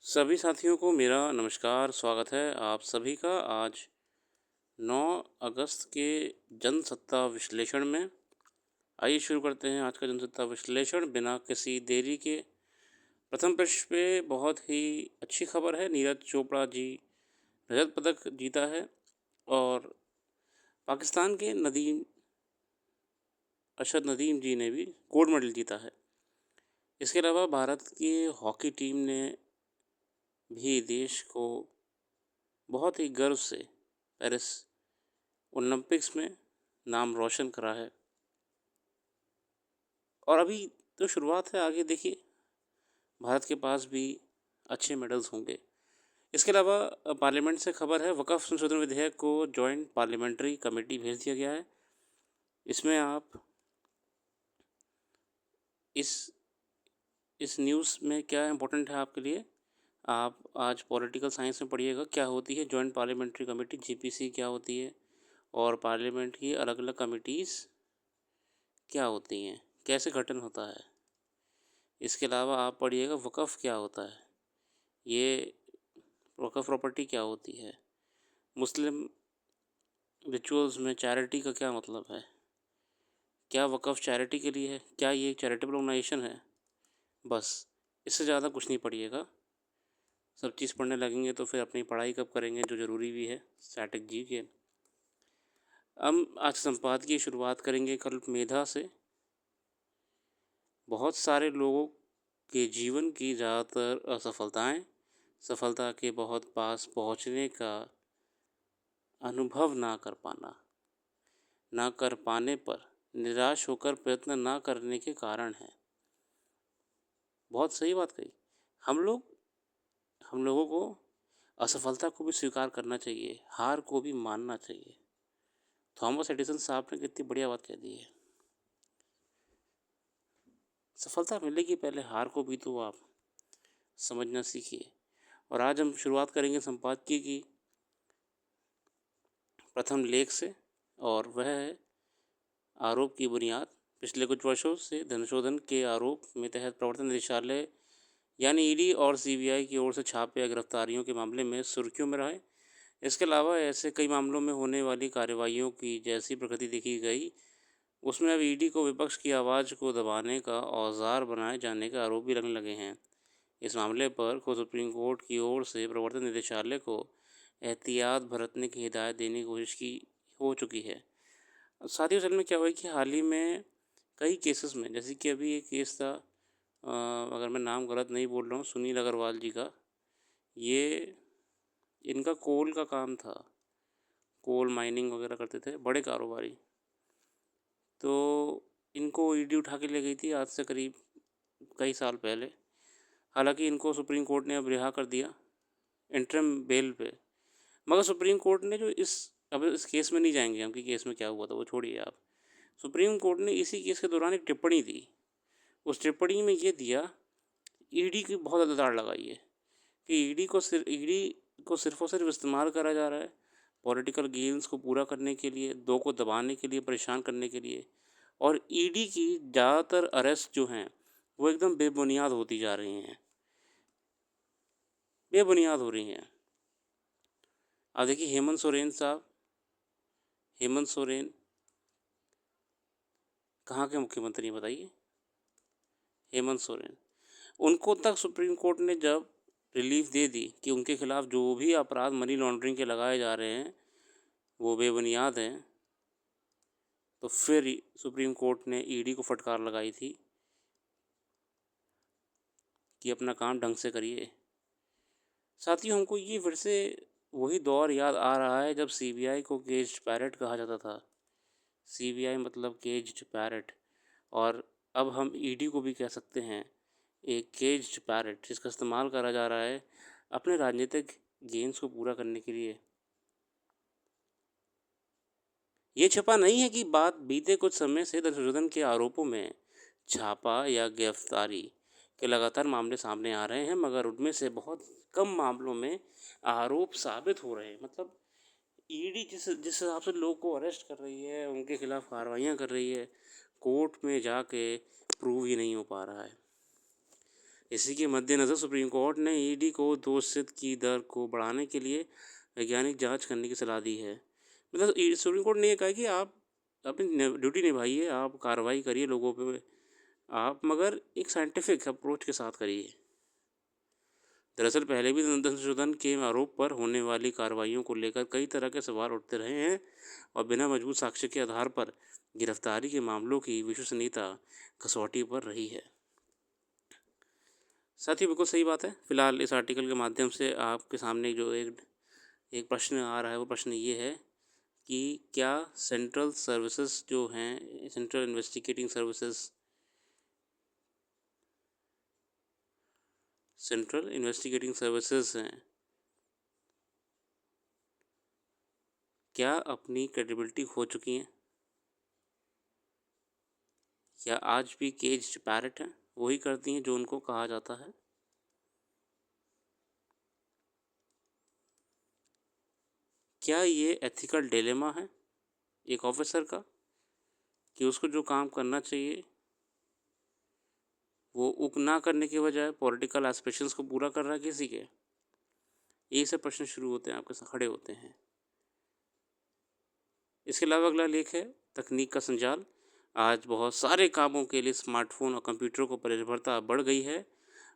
सभी साथियों को मेरा नमस्कार, स्वागत है आप सभी का आज 9 अगस्त के जनसत्ता विश्लेषण में। आइए शुरू करते हैं आज का जनसत्ता विश्लेषण बिना किसी देरी के। प्रथम पृष्ठ पे बहुत ही अच्छी खबर है, नीरज चोपड़ा जी रजत पदक जीता है और पाकिस्तान के अरशद नदीम जी ने भी गोल्ड मेडल जीता है। इसके अलावा भारत की हॉकी टीम ने भी देश को बहुत ही गर्व से पेरिस ओलंपिक्स में नाम रोशन करा है। और अभी तो शुरुआत है, आगे देखिए भारत के पास भी अच्छे मेडल्स होंगे। इसके अलावा पार्लियामेंट से खबर है, वक़्फ़ संशोधन विधेयक को जॉइंट पार्लियामेंट्री कमेटी भेज दिया गया है। इसमें आप इस इस न्यूज़ में क्या इम्पोर्टेंट है आपके लिए, आप आज पॉलिटिकल साइंस में पढ़िएगा क्या होती है जॉइंट पार्लियामेंट्री कमेटी, जीपीसी क्या होती है और पार्लियामेंट की अलग-अलग कमिटीज़ क्या होती हैं, कैसे गठन होता है। इसके अलावा आप पढ़िएगा वक़्फ़ क्या होता है, ये वक़्फ़ प्रॉपर्टी क्या होती है, मुस्लिम रिचुअल्स में चैरिटी का क्या मतलब है, क्या वक़्फ़ चैरिटी के लिए है, क्या ये एक चैरिटेबल ऑर्गेनाइजेशन है। बस इससे ज़्यादा कुछ नहीं पढ़िएगा। सब चीज़ पढ़ने लगेंगे तो फिर अपनी पढ़ाई कब करेंगे, जो ज़रूरी भी है स्टैटिक जी के। हम आज संपादकीय शुरुआत करेंगे कल्प मेधा से। बहुत सारे लोगों के जीवन की ज़्यादातर असफलताएं सफलता के बहुत पास पहुंचने का अनुभव ना कर पाने पर निराश होकर प्रयत्न ना करने के कारण है। बहुत सही बात कही। हम लोगों को असफलता को भी स्वीकार करना चाहिए, हार को भी मानना चाहिए। थॉमस एडिसन साहब ने कितनी बढ़िया बात कह दी है। सफलता मिलेगी, पहले हार को भी तो आप समझना सीखिए। और आज हम शुरुआत करेंगे संपादकीय की प्रथम लेख से, और वह है आरोप की बुनियाद। पिछले कुछ वर्षों से धनशोधन के आरोप में तहत प्रवर्तन निदेशालय यानी ईडी और सीबीआई की ओर से छापे या गिरफ्तारियों के मामले में सुर्खियों में रहे। इसके अलावा ऐसे कई मामलों में होने वाली कार्रवाइयों की जैसी प्रगति देखी गई, उसमें अब ईडी को विपक्ष की आवाज़ को दबाने का औजार बनाए जाने का आरोप भी लगने लगे हैं। इस मामले पर खुद सुप्रीम कोर्ट की ओर से प्रवर्तन निदेशालय को एहतियात बरतने की हिदायत देने की कोशिश की हो चुकी है। साथियों, असल में क्या हुआ है कि हाल ही में कई केसेस में, जैसे कि अभी एक केस था, अगर मैं नाम गलत नहीं बोल रहा हूँ, सुनील अग्रवाल जी का। ये इनका कोल का काम था, कोल माइनिंग वगैरह करते थे, बड़े कारोबारी। तो इनको ईडी उठा के ले गई थी आज से करीब कई साल पहले। हालांकि इनको सुप्रीम कोर्ट ने अब रिहा कर दिया इंटरम बेल पे। मगर सुप्रीम कोर्ट ने जो अब इस केस में नहीं जाएंगे हम कि केस में क्या हुआ था, वो छोड़िए आप। सुप्रीम कोर्ट ने इसी केस के दौरान एक टिप्पणी दी। उस टिप्पणी में ये दिया, ईडी की बहुत ज़्यादा दाड़ लगाई है कि ईडी को सिर्फ और सिर्फ इस्तेमाल करा जा रहा है पॉलिटिकल गेम्स को पूरा करने के लिए, दो को दबाने के लिए, परेशान करने के लिए। और ईडी की ज़्यादातर अरेस्ट जो हैं वो एकदम बेबुनियाद होती जा रही हैं, बेबुनियाद हो रही हैं। अब देखिए हेमंत सोरेन कहाँ के मुख्यमंत्री हैं बताइए? हेमंत सोरेन। उनको तक सुप्रीम कोर्ट ने जब रिलीफ दे दी कि उनके खिलाफ जो भी अपराध मनी लॉन्ड्रिंग के लगाए जा रहे हैं वो बेबुनियाद हैं, तो फिर सुप्रीम कोर्ट ने ईडी को फटकार लगाई थी कि अपना काम ढंग से करिए। साथियों, हमको ये फिर से वही दौर याद आ रहा है जब सीबीआई को केज्ड पैरट कहा जाता था। सीबीआई मतलब केज्ड पैरट। और अब हम ईडी को भी कह सकते हैं एक केज्ड पैरट, जिसका इस्तेमाल करा जा रहा है अपने राजनीतिक गेम्स को पूरा करने के लिए। ये छिपा नहीं है कि बात बीते कुछ समय से धनशोधन के आरोपों में छापा या गिरफ्तारी के लगातार मामले सामने आ रहे हैं, मगर उनमें से बहुत कम मामलों में आरोप साबित हो रहे हैं। मतलब ईडी जिस जिस हिसाब से लोग को अरेस्ट कर रही है, उनके खिलाफ कार्रवाइयाँ कर रही है, कोर्ट में जाके प्रूव ही नहीं हो पा रहा है। इसी के मद्देनज़र सुप्रीम कोर्ट ने ईडी को दोषित की दर को बढ़ाने के लिए वैज्ञानिक जांच करने की सलाह दी है। मतलब सुप्रीम कोर्ट ने ये कहा कि आप अपनी ड्यूटी निभाइए, आप कार्रवाई करिए लोगों पे, आप मगर एक साइंटिफिक अप्रोच के साथ करिए। दरअसल पहले भी धन संशोधन के आरोप पर होने वाली कार्रवाइयों को लेकर कई तरह के सवाल उठते रहे हैं और बिना मजबूत साक्ष्य के आधार पर गिरफ्तारी के मामलों की विश्वसनीयता कसौटी पर रही है। साथ ही बिल्कुल सही बात है। फिलहाल इस आर्टिकल के माध्यम से आपके सामने जो एक प्रश्न आ रहा है, वो प्रश्न ये है कि क्या सेंट्रल सर्विसेज जो हैं, central investigating services, central investigating services हैं, क्या अपनी क्रेडिबिलिटी खो चुकी हैं या आज भी केज्ड पैरट हैं, वही करती हैं जो उनको कहा जाता है? क्या ये एथिकल डिलेमा है एक ऑफिसर का कि उसको जो काम करना चाहिए वो ना करने के बजाय पॉलिटिकल एस्पिरेशंस को पूरा कर रहा है किसी के? ये सब प्रश्न शुरू होते हैं, आपके साथ खड़े होते हैं। इसके अलावा अगला लेख है तकनीक का संजाल। आज बहुत सारे कामों के लिए स्मार्टफोन और कंप्यूटर को पर निर्भरता बढ़ गई है,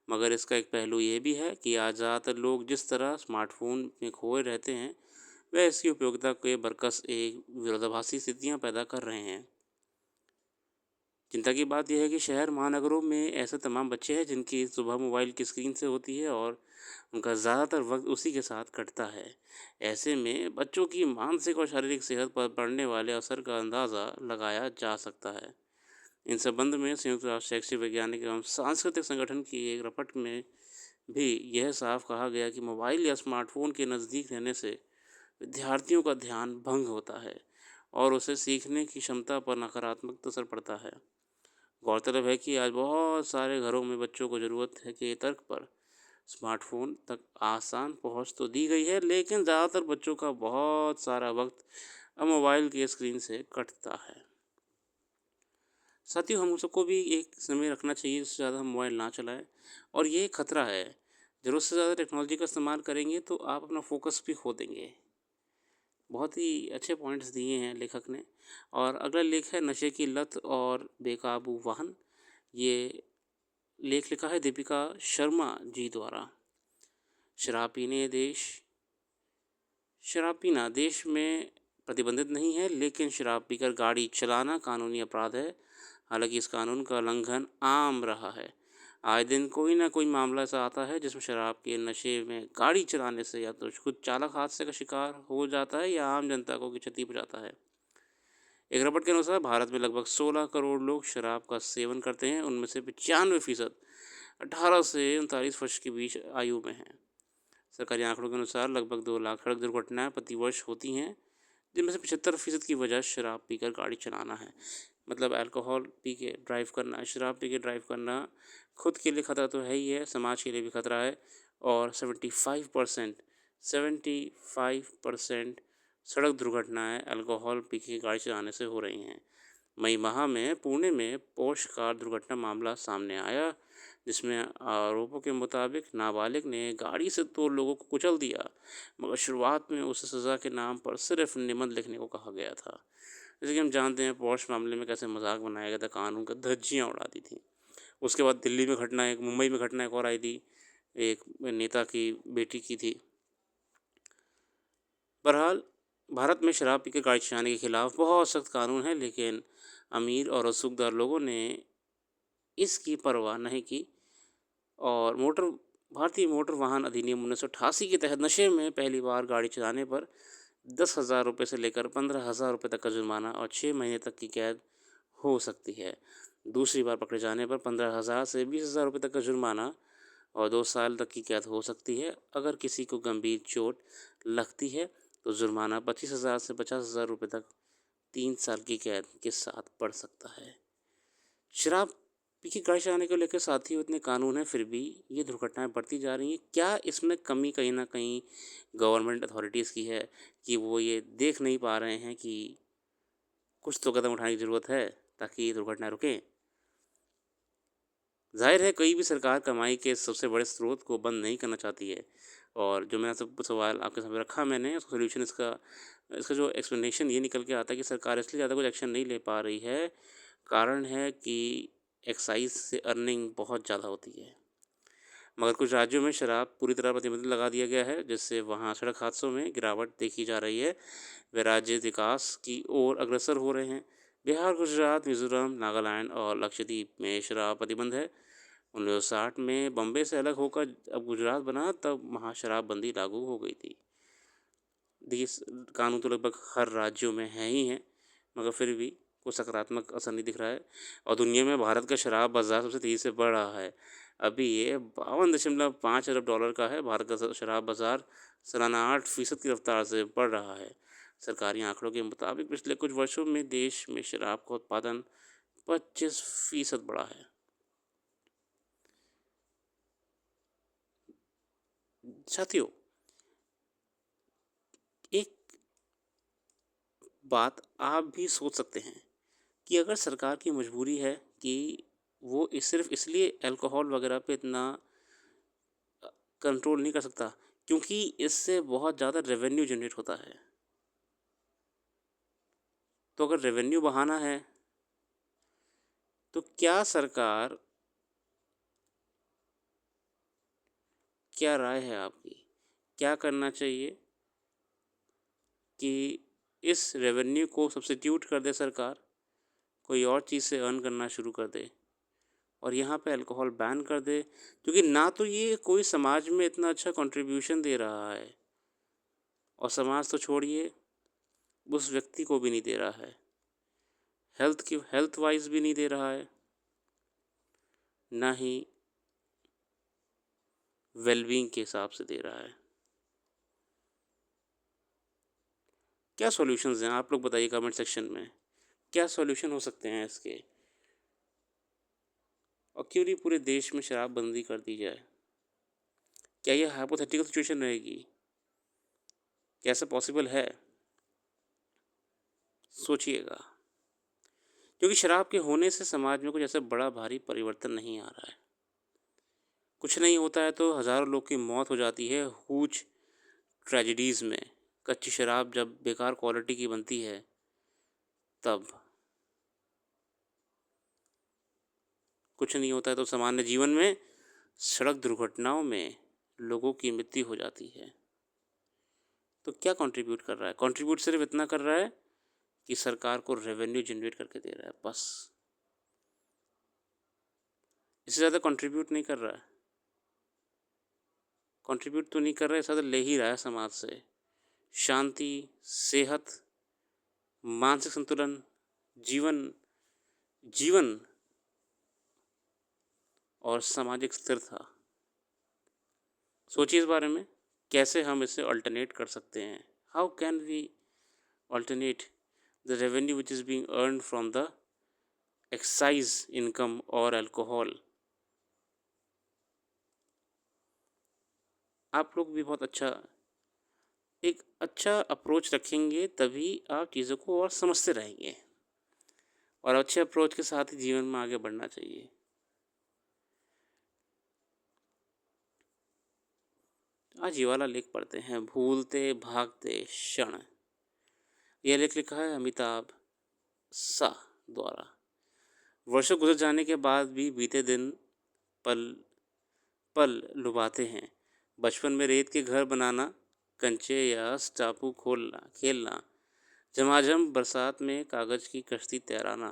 मगर इसका एक पहलू ये भी है कि आज ज़्यादातर लोग जिस तरह स्मार्टफोन में खोए रहते हैं, वह इसकी उपयोगिता के बरकस एक विरोधाभासी स्थितियाँ पैदा कर रहे हैं। चिंता की बात यह है कि शहर महानगरों में ऐसे तमाम बच्चे हैं जिनकी सुबह मोबाइल की स्क्रीन से होती है और उनका ज़्यादातर वक्त उसी के साथ कटता है। ऐसे में बच्चों की मानसिक और शारीरिक सेहत पर पड़ने वाले असर का अंदाज़ा लगाया जा सकता है। इन संबंध में संयुक्त राष्ट्र शैक्षिक वैज्ञानिक एवं सांस्कृतिक संगठन की एक रिपोर्ट में भी यह साफ कहा गया कि मोबाइल या स्मार्टफोन के नज़दीक रहने से विद्यार्थियों का ध्यान भंग होता है और उसे सीखने की क्षमता पर नकारात्मक असर पड़ता है। गौरतलब है कि आज बहुत सारे घरों में बच्चों को ज़रूरत है कि तर्क पर स्मार्टफोन तक आसान पहुंच तो दी गई है, लेकिन ज़्यादातर बच्चों का बहुत सारा वक्त अब मोबाइल की स्क्रीन से कटता है। साथियों, हम सबको भी एक समय रखना चाहिए जिससे ज़्यादा हम मोबाइल ना चलाएं, और ये खतरा है। ज़रूरत से ज़्यादा टेक्नोलॉजी का इस्तेमाल करेंगे तो आप अपना फोकस भी खो देंगे। बहुत ही अच्छे पॉइंट्स दिए हैं लेखक ने। और अगला लेख है नशे की लत और बेकाबू वाहन। ये लेख लिखा है दीपिका शर्मा जी द्वारा। शराब पीने देश शराब पीना देश में प्रतिबंधित नहीं है, लेकिन शराब पीकर गाड़ी चलाना कानूनी अपराध है। हालांकि इस कानून का उल्लंघन आम रहा है। आए दिन कोई ना कोई मामला ऐसा आता है जिसमें शराब के नशे में गाड़ी चलाने से या तो खुद चालक हादसे का शिकार हो जाता है या आम जनता को की क्षति पहुंचाता है। एक रिपोर्ट के अनुसार भारत में लगभग 16 करोड़ लोग शराब का सेवन करते हैं। उनमें से 95% 18 से 39 वर्ष के बीच आयु में हैं। सरकारी आंकड़ों के अनुसार लगभग 2 लाख सड़क दुर्घटनाएं प्रतिवर्ष होती हैं, जिनमें से 75% की वजह शराब पीकर गाड़ी चलाना है। मतलब अल्कोहल पी के ड्राइव करना, शराब पी के ड्राइव करना खुद के लिए खतरा तो है ही है, समाज के लिए भी खतरा है। और 75% सड़क दुर्घटनाएं अल्कोहल पी के गाड़ी चलाने से हो रही हैं। मई माह में पुणे में पोर्श कार दुर्घटना मामला सामने आया, जिसमें आरोपों के मुताबिक नाबालिग ने गाड़ी से 2 लोगों को कुचल दिया, मगर शुरुआत में उसे सज़ा के नाम पर सिर्फ निबंध लिखने को कहा गया था। जैसे कि हम जानते हैं पोर्श मामले में कैसे मजाक बनाया गया था, कानून का धज्जियाँ उड़ा दी थी। उसके बाद दिल्ली में घटना, एक मुंबई में घटना एक और आई थी, एक नेता की बेटी की थी। बहरहाल भारत में शराब पीकर गाड़ी चलाने के खिलाफ बहुत सख्त कानून है, लेकिन अमीर और रसूखदार लोगों ने इसकी परवाह नहीं की और भारतीय मोटर वाहन अधिनियम 1988 के तहत नशे में पहली बार गाड़ी चलाने पर 10,000 रुपये से लेकर 15,000 रुपये तक का जुर्माना और 6 महीने तक की कैद हो सकती है। दूसरी बार पकड़े जाने पर 15,000 से 20,000 रुपये तक का जुर्माना और 2 साल तक की कैद हो सकती है। अगर किसी को गंभीर चोट लगती है तो जुर्माना 25,000 से 50,000 रुपये तक 3 साल की कैद के साथ बढ़ सकता है। शराब पी के गाड़ी चलाने को लेकर साथियों इतने कानून हैं, फिर भी ये दुर्घटनाएं बढ़ती जा रही हैं। क्या इसमें कमी कहीं ना कहीं गवर्नमेंट अथॉरिटीज़ की है कि वो ये देख नहीं पा रहे हैं कि कुछ तो कदम उठाने की ज़रूरत है ताकि ये दुर्घटनाएं रुकें? ज़ाहिर है कोई भी सरकार कमाई के सबसे बड़े स्रोत को बंद नहीं करना चाहती है। और जो मैंने सब सवाल आपके सामने रखा मैंने उसका सॉल्यूशन इसका इसका जो एक्सप्लेनेशन ये निकल के आता है कि सरकार इसलिए ज़्यादा कुछ एक्शन नहीं ले पा रही है, कारण है कि एक्साइज़ से अर्निंग बहुत ज़्यादा होती है। मगर कुछ राज्यों में शराब पूरी तरह प्रतिबंध लगा दिया गया है, जिससे वहाँ सड़क हादसों में गिरावट देखी जा रही है। वे राज्य विकास की ओर अग्रसर हो रहे हैं। बिहार, गुजरात, मिज़ोरम, नागालैंड और लक्षद्वीप में शराब प्रतिबंध है। 1960 में बॉम्बे से अलग होकर अब गुजरात बना, तब वहाँ शराबबंदी लागू हो गई थी। देखिए कानून तो लगभग हर राज्यों में है ही हैं, मगर फिर भी कोई सकारात्मक असर नहीं दिख रहा है। और दुनिया में भारत का शराब बाज़ार सबसे तेज़ी से बढ़ रहा है। अभी ये 52.5 अरब डॉलर का है। भारत का शराब बाज़ार सालाना 8% की रफ्तार से बढ़ रहा है। सरकारी आंकड़ों के मुताबिक पिछले कुछ वर्षों में देश में शराब का उत्पादन 25% बढ़ा है। साथियों, एक बात आप भी सोच सकते हैं कि अगर सरकार की मजबूरी है कि वो सिर्फ इसलिए अल्कोहल वगैरह पे इतना कंट्रोल नहीं कर सकता क्योंकि इससे बहुत ज़्यादा रेवेन्यू जनरेट होता है। तो अगर रेवेन्यू बढ़ाना है तो क्या राय है आपकी, क्या करना चाहिए कि इस रेवेन्यू को सब्स्टिट्यूट कर दे सरकार, कोई और चीज़ से अर्न करना शुरू कर दे और यहाँ पे अल्कोहल बैन कर दे, क्योंकि ना तो ये कोई समाज में इतना अच्छा कंट्रीब्यूशन दे रहा है और समाज तो छोड़िए उस व्यक्ति को भी नहीं दे रहा है, हेल्थ वाइज भी नहीं दे रहा है, ना ही वेलबींग के हिसाब से दे रहा है। क्या सॉल्यूशंस हैं आप लोग बताइए कमेंट सेक्शन में, क्या सॉल्यूशन हो सकते हैं इसके, और क्यों नहीं पूरे देश में शराबबंदी कर दी जाए। क्या ये हाइपोथेटिकल सिचुएशन रहेगी, क्या ऐसा पॉसिबल है, सोचिएगा। क्योंकि शराब के होने से समाज में कुछ ऐसा बड़ा भारी परिवर्तन नहीं आ रहा है। कुछ नहीं होता है तो हज़ारों लोग की मौत हो जाती है हुज ट्रेजेडीज़ में। कच्ची शराब जब बेकार क्वालिटी की बनती है तब कुछ नहीं होता है तो सामान्य जीवन में सड़क दुर्घटनाओं में लोगों की मृत्यु हो जाती है। तो क्या कंट्रीब्यूट कर रहा है, कंट्रीब्यूट सिर्फ इतना कर रहा है कि सरकार को रेवेन्यू जनरेट करके दे रहा है, बस इससे ज़्यादा कंट्रीब्यूट नहीं कर रहा है। कंट्रीब्यूट तो नहीं कर रहा है, ज़्यादा ले ही रहा है समाज से। शांति, सेहत, मानसिक संतुलन, जीवन जीवन और सामाजिक स्थिरता। सोचिए इस बारे में, कैसे हम इसे अल्टरनेट कर सकते हैं। How can we alternate the revenue which is being earned from the excise income और अल्कोहल। आप लोग भी बहुत एक अच्छा अप्रोच रखेंगे तभी आप चीज़ों को और समझते रहेंगे, और अच्छे अप्रोच के साथ ही जीवन में आगे बढ़ना चाहिए। आज ये वाला लेख पढ़ते हैं, भूलते भागते क्षण। यह लेख लिखा है अमिताभ शाह द्वारा। वर्षों गुजर जाने के बाद भी बीते दिन पल पल लुभाते हैं। बचपन में रेत के घर बनाना, कंचे या टापू खोलना खेलना, झमाझम बरसात में कागज़ की कश्ती तैराना,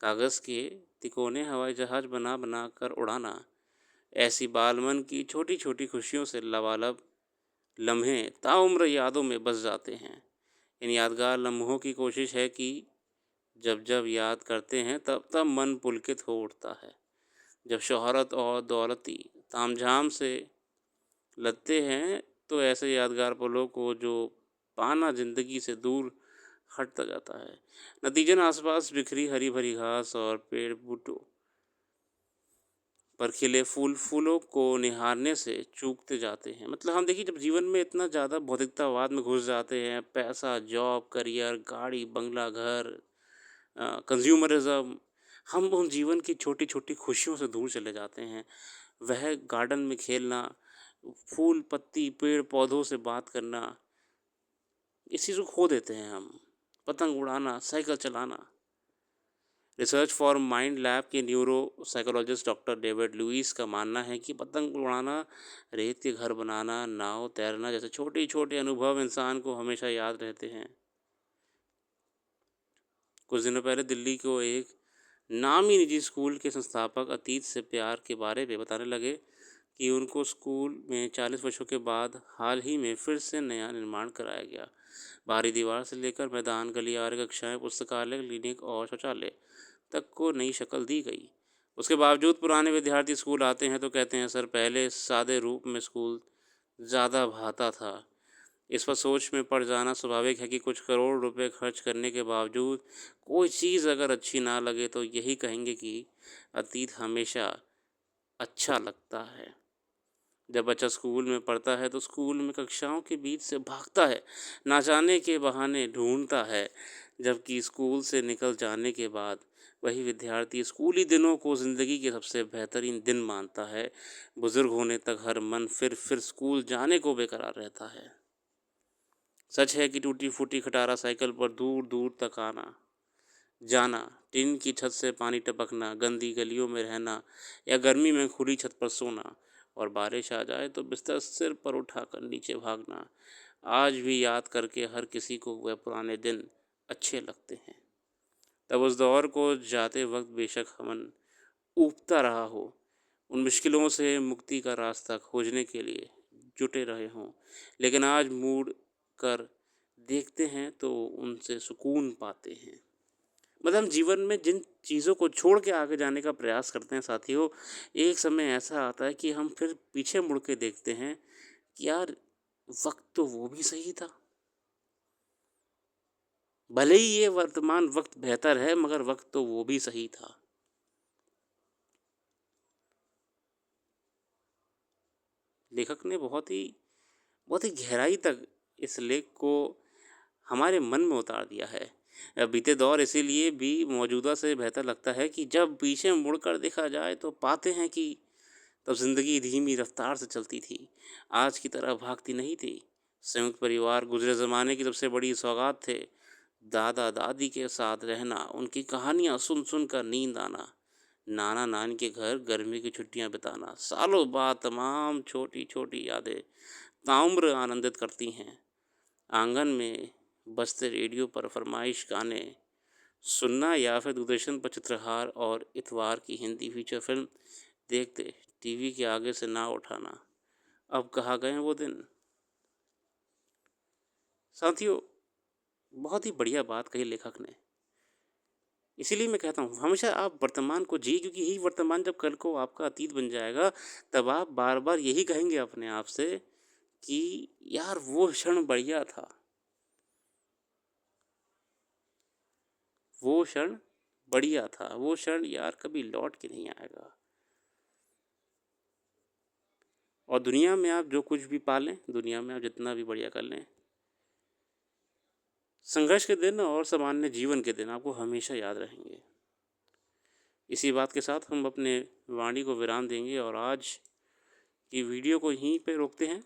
कागज़ के तिकोने हवाई जहाज़ बना बना कर उड़ाना, ऐसी बालमन की छोटी छोटी खुशियों से लबालब लम्हे ताउम्र यादों में बस जाते हैं। इन यादगार लम्हों की कोशिश है कि जब जब याद करते हैं तब तब मन पुलकित हो उठता है। जब शोहरत और दौलती तामझाम से लदते हैं तो ऐसे यादगार पलों को जो पाना ज़िंदगी से दूर हटता जाता है। नतीजन आसपास बिखरी हरी भरी घास और पेड़ बूटों पर खिले फूलों को निहारने से चूकते जाते हैं। मतलब हम देखिए जब जीवन में इतना ज़्यादा भौतिकतावाद में घुस जाते हैं, पैसा, जॉब, करियर, गाड़ी, बंगला, घर, कंज्यूमरिज्म, हम उन जीवन की छोटी-छोटी खुशियों से दूर चले जाते हैं। वह गार्डन में खेलना, फूल, पत्ती, पेड़-पौधों से बात करना, इस चीज़ को खो देते हैं हम। पतंग उड़ाना, साइकिल चलाना। रिसर्च फॉर माइंड लैब के neuropsychologist doctor David Lewis का मानना है कि पतंग उड़ाना, रेत के घर बनाना, नाव तैरना जैसे छोटे-छोटे अनुभव इंसान को हमेशा याद रहते हैं। कुछ दिनों पहले दिल्ली को एक नामी निजी स्कूल के संस्थापक अतीत से प्यार के बारे में बताने लगे कि उनको स्कूल में 40 वर्षों के बाद हाल ही में फिर से नया निर्माण कराया गया। बाहरी दीवार से लेकर मैदान, गलियारे, कक्षाएं, पुस्तकालय, क्लिनिक और शौचालय तक को नई शक्ल दी गई। उसके बावजूद पुराने विद्यार्थी स्कूल आते हैं तो कहते हैं, सर पहले सादे रूप में स्कूल ज़्यादा भाता था। इस पर सोच में पड़ जाना स्वाभाविक है कि कुछ करोड़ रुपए खर्च करने के बावजूद कोई चीज़ अगर अच्छी ना लगे तो यही कहेंगे कि अतीत हमेशा अच्छा लगता है। जब बच्चा स्कूल में पढ़ता है तो स्कूल में कक्षाओं के बीच से भागता है, ना जाने के बहाने ढूंढता है, जबकि स्कूल से निकल जाने के बाद वही विद्यार्थी स्कूली दिनों को ज़िंदगी के सबसे बेहतरीन दिन मानता है। बुजुर्ग होने तक हर मन फिर स्कूल जाने को बेकरार रहता है। सच है कि टूटी फूटी खटारा साइकिल पर दूर दूर तक आना जाना, टिन की छत से पानी टपकना, गंदी गलियों में रहना या गर्मी में खुली छत पर सोना, और बारिश आ जाए तो बिस्तर सिर पर उठाकर नीचे भागना, आज भी याद करके हर किसी को वह पुराने दिन अच्छे लगते हैं। तब उस दौर को जाते वक्त बेशक हमन ऊबता रहा हो, उन मुश्किलों से मुक्ति का रास्ता खोजने के लिए जुटे रहे हों, लेकिन आज मुड़ कर देखते हैं तो उनसे सुकून पाते हैं। मतलब हम जीवन में जिन चीज़ों को छोड़ के आगे जाने का प्रयास करते हैं साथियों, एक समय ऐसा आता है कि हम फिर पीछे मुड़ के देखते हैं कि यार वक्त तो वो भी सही था। भले ही ये वर्तमान वक्त बेहतर है मगर वक्त तो वो भी सही था। लेखक ने बहुत ही गहराई तक इस लेख को हमारे मन में उतार दिया है। बीते दौर इसीलिए भी मौजूदा से बेहतर लगता है कि जब पीछे मुड़कर देखा जाए तो पाते हैं कि तब ज़िंदगी धीमी रफ्तार से चलती थी, आज की तरह भागती नहीं थी। संयुक्त परिवार गुजरे ज़माने की सबसे बड़ी सौगात थे। दादा दादी के साथ रहना, उनकी कहानियाँ सुन सुन कर नींद आना, नाना नानी के घर गर्मी की छुट्टियां बिताना, सालों बाद तमाम छोटी छोटी यादें ताउम्र आनंदित करती हैं। आंगन में बजते रेडियो पर फरमाइश गाने सुनना या फिर दूरदर्शन पर चित्रहार और इतवार की हिंदी फीचर फिल्म देखते टीवी के आगे से ना उठाना, अब कहाँ गए वो दिन। साथियों, बहुत ही बढ़िया बात कही लेखक ने। इसीलिए मैं कहता हूँ हमेशा आप वर्तमान को जिए, क्योंकि यही वर्तमान जब कल को आपका अतीत बन जाएगा तब आप बार बार यही कहेंगे अपने आप से कि यार वो क्षण बढ़िया था, वो क्षण बढ़िया था, वो क्षण यार कभी लौट के नहीं आएगा। और दुनिया में आप जो कुछ भी पालें, दुनिया में आप जितना भी बढ़िया कर लें, संघर्ष के दिन और सामान्य जीवन के दिन आपको हमेशा याद रहेंगे। इसी बात के साथ हम अपने वाणी को विराम देंगे और आज की वीडियो को यहीं पे रोकते हैं।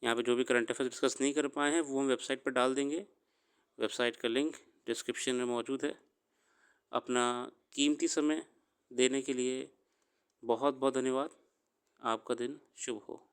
यहाँ पे जो भी करंट अफेयर्स डिस्कस नहीं कर पाए हैं वो हम वेबसाइट पर डाल देंगे। वेबसाइट का लिंक डिस्क्रिप्शन में मौजूद है। अपना कीमती समय देने के लिए बहुत बहुत धन्यवाद। आपका दिन शुभ हो।